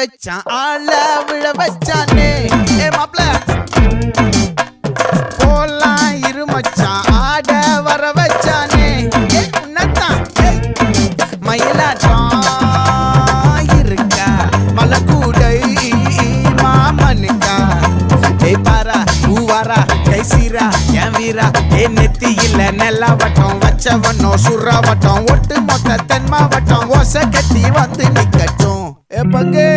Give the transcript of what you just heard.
வச்சான் ஆள விழ வச்சானே ஏ மாப்ள போலாம் இருமச்சான் ஆட வர வச்சானே ஏ உன்னதான் மயிலாட்டம் இருக்கா மலக்கூடை மாமனுக்கா ஏ பாரா ஊவாரா கைசீரா என் வீரா ஏ நெத்தி இல்ல நெல்லாவட்டம் வச்சவனும் சுறாவட்டம் ஒட்டு மொத்த தென் மாவட்டம் ஓசை கட்டி வந்து நிக்கட்டும் ஏ பங்கே